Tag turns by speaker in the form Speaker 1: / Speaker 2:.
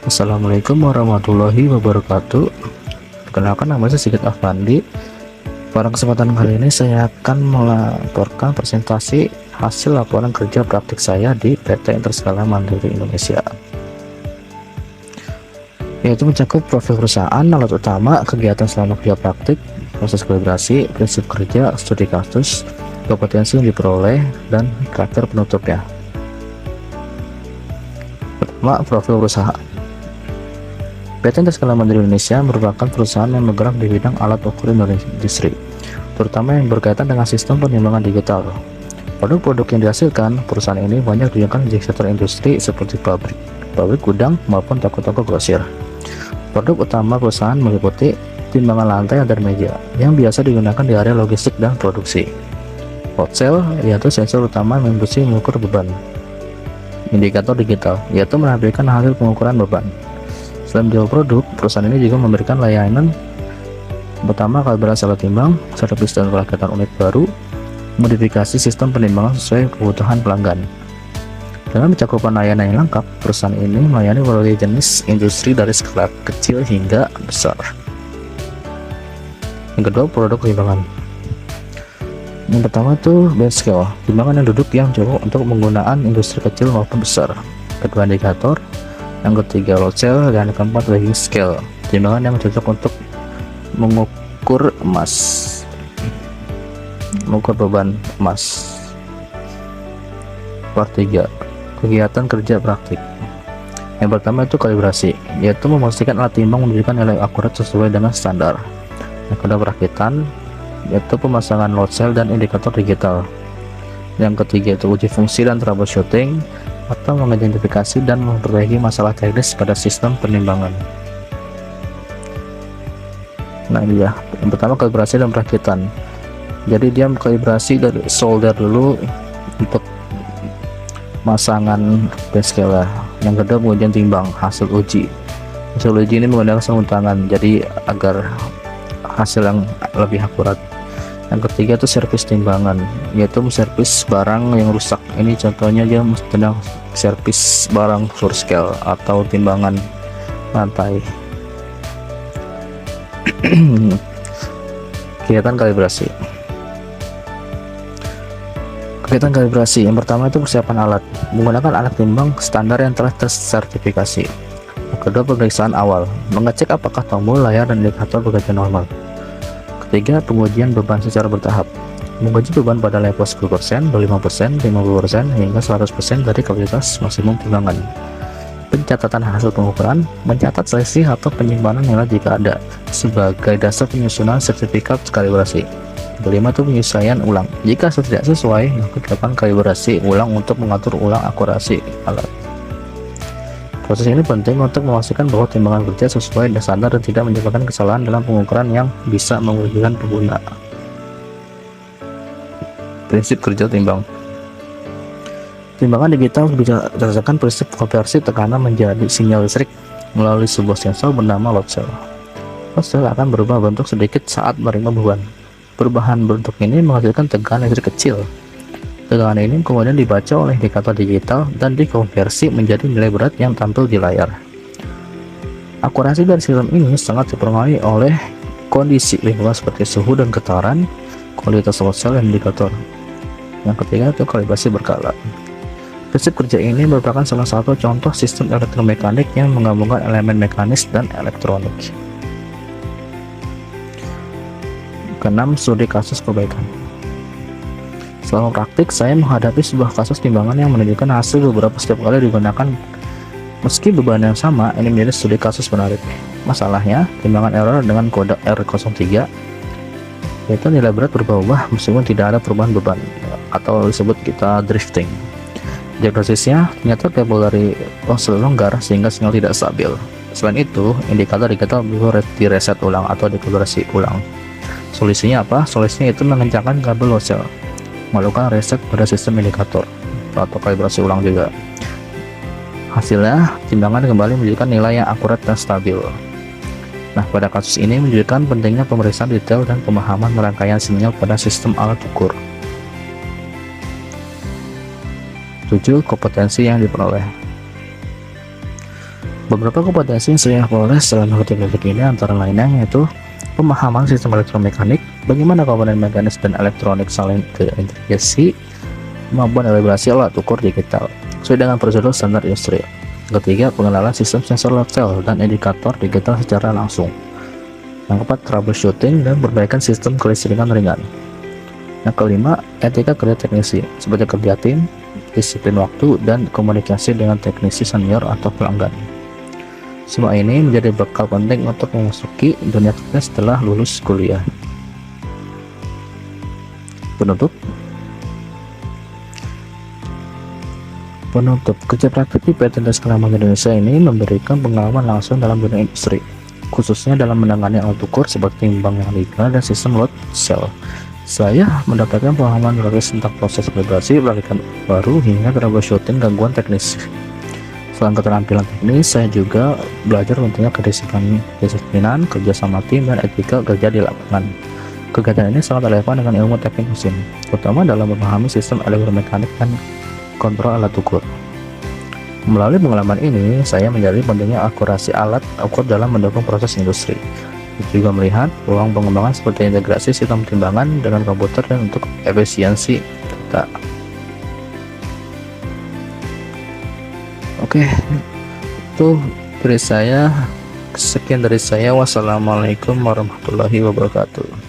Speaker 1: Assalamualaikum warahmatullahi wabarakatuh. Perkenalkan, nama saya Sigit Afandi. Pada kesempatan kali ini saya akan melaporkan presentasi hasil laporan kerja praktik saya di PT Interskala Mandiri Indonesia, yaitu mencakup profil perusahaan, alat utama, kegiatan selama kerja praktik, proses kalibrasi, prinsip kerja, studi kasus, kompetensi yang diperoleh, dan karakter penutupnya. Pertama, profil perusahaan. PT Interskala Mandiri Indonesia merupakan perusahaan yang bergerak di bidang alat ukur industri, terutama yang berkaitan dengan sistem penimbangan digital. Produk-produk yang dihasilkan perusahaan ini banyak digunakan di sektor industri seperti pabrik, gudang, maupun toko-toko grosir. Produk utama perusahaan meliputi timbangan lantai antar meja yang biasa digunakan di area logistik dan produksi. Load cell, yaitu sensor utama yang berfungsi mengukur beban. Indikator digital, yaitu menampilkan hasil pengukuran beban. Selain menjual produk, perusahaan ini juga memberikan layanan pertama kalibrasi alat timbang, servis dan perakitan unit baru, modifikasi sistem penimbangan sesuai kebutuhan pelanggan. Dengan mencakupan layanan yang lengkap, perusahaan ini melayani berbagai jenis industri dari skala kecil hingga besar. Yang kedua, produk timbangan. Yang pertama itu bench scale, timbangan yang duduk yang cukup untuk penggunaan industri kecil maupun besar. Kedua, indikator. Yang ketiga, load cell. Dan yang keempat, weighing scale, timbangan yang cocok untuk mengukur beban emas. Part 3, kegiatan kerja praktik. Yang pertama itu kalibrasi, yaitu memastikan alat timbang menunjukkan nilai akurat sesuai dengan standar. Yang kedua, perakitan, yaitu pemasangan load cell dan indikator digital. Yang ketiga itu uji fungsi dan troubleshooting, atau mengidentifikasi dan memperbaiki masalah teknis pada sistem penimbangan. Nah, ini ya, yang pertama kalibrasi dan perakitan. Jadi dia kalibrasi dari solder dulu untuk masangan bench scale. Yang kedua, pengujian timbang, hasil uji ini menggunakan sarung tangan, jadi agar hasil yang lebih akurat. Yang ketiga itu servis timbangan, yaitu servis barang yang rusak. Ini contohnya dia sedang servis barang floor scale atau timbangan lantai. Kegiatan kalibrasi. Yang pertama itu persiapan alat, menggunakan alat timbang standar yang telah tersertifikasi. Yang kedua, pemeriksaan awal, mengecek apakah tombol, layar, dan indikator bekerja normal. Ketiga, pengujian beban secara bertahap, menguji beban pada level 10%, 25%, 50%, hingga 100% dari kapasitas maksimum timbangan. Pencatatan hasil pengukuran, mencatat selisih atau penyimpanan nilai jika ada, sebagai dasar penyusunan sertifikat kalibrasi. Kelima itu penyesuaian ulang, jika tidak sesuai maka dilakukan kalibrasi ulang untuk mengatur ulang akurasi alat. Proses ini penting untuk memastikan bahwa timbangan kerja sesuai dengan standar dan tidak menyebabkan kesalahan dalam pengukuran yang bisa merugikan pengguna. Prinsip kerja timbang. Timbangan digital berdasarkan prinsip konversi tekanan menjadi sinyal listrik melalui sebuah sensor bernama load cell. Load cell akan berubah bentuk sedikit saat menerima beban. Perubahan bentuk ini menghasilkan tegangan listrik kecil. Tegangan ini kemudian dibaca oleh indikator digital dan dikonversi menjadi nilai berat yang tampil di layar. Akurasi dari sistem ini sangat dipengaruhi oleh kondisi lingkungan seperti suhu dan getaran, kualitas load cell, dan indikator. Yang ketiga itu kalibrasi berkala. Prinsip kerja ini merupakan salah satu contoh sistem elektromekanik yang menggabungkan elemen mekanis dan elektronik. Keenam, studi kasus perbaikan. Selama praktik, saya menghadapi sebuah kasus timbangan yang menunjukkan hasil beberapa setiap kali digunakan. Meski beban yang sama, ini menjadi studi kasus menarik. Masalahnya, timbangan error dengan kode R03, yaitu nilai berat berubah-ubah meskipun tidak ada perubahan beban, atau disebut kita drifting. Diagnosisnya, ternyata kabel dari selalu longgar sehingga sinyal tidak stabil. Selain itu, indikator digital perlu direset ulang atau dikalibrasi ulang. Solusinya apa? Solusinya itu mengencangkan kabel load cell, melakukan reset pada sistem indikator atau kalibrasi ulang juga. Hasilnya, timbangan kembali menunjukkan nilai yang akurat dan stabil. Nah, pada kasus ini menunjukkan pentingnya pemeriksaan detail dan pemahaman rangkaian sinyal pada sistem alat ukur. 7. Kompetensi yang diperoleh. Beberapa kompetensi yang sering aku les dalam mengerti listrik ini antara lainnya yaitu pemahaman sistem elektromekanik, bagaimana komponen mekanis dan elektronik saling terintegrasi, kemampuan kalibrasi alat ukur digital sesuai dengan prosedur standar industri. Ketiga, pengenalan sistem sensor level dan indikator digital secara langsung. Yang keempat, troubleshooting dan perbaikan sistem kelistrikan ringan. Yang kelima, etika kerja teknisi seperti kerja tim, disiplin waktu, dan komunikasi dengan teknisi senior atau pelanggan. Semua ini menjadi bekal penting untuk memasuki dunia kerja setelah lulus kuliah. Penutup, kerja praktik di PT Industri Indonesia ini memberikan pengalaman langsung dalam dunia industri, khususnya dalam menangani alat ukur seperti timbang yang legal dan sistem load cell. Saya mendapatkan pengalaman gratis tentang proses kalibrasi, peralihan baru, hingga troubleshooting gangguan teknis. Selain keterampilan teknis, saya juga belajar pentingnya kedisiplinan, kerja sama tim, dan etika kerja di lapangan. Kegiatan ini sangat relevan dengan ilmu teknik mesin, terutama dalam memahami sistem elektromekanik dan kontrol alat ukur. Melalui pengalaman ini, saya menyadari pentingnya akurasi alat ukur dalam mendukung proses industri. Saya juga melihat peluang pengembangan seperti integrasi sistem timbangan dengan komputer dan untuk efisiensi data. Oke, itu dari saya. Sekian dari saya. Wassalamualaikum warahmatullahi wabarakatuh.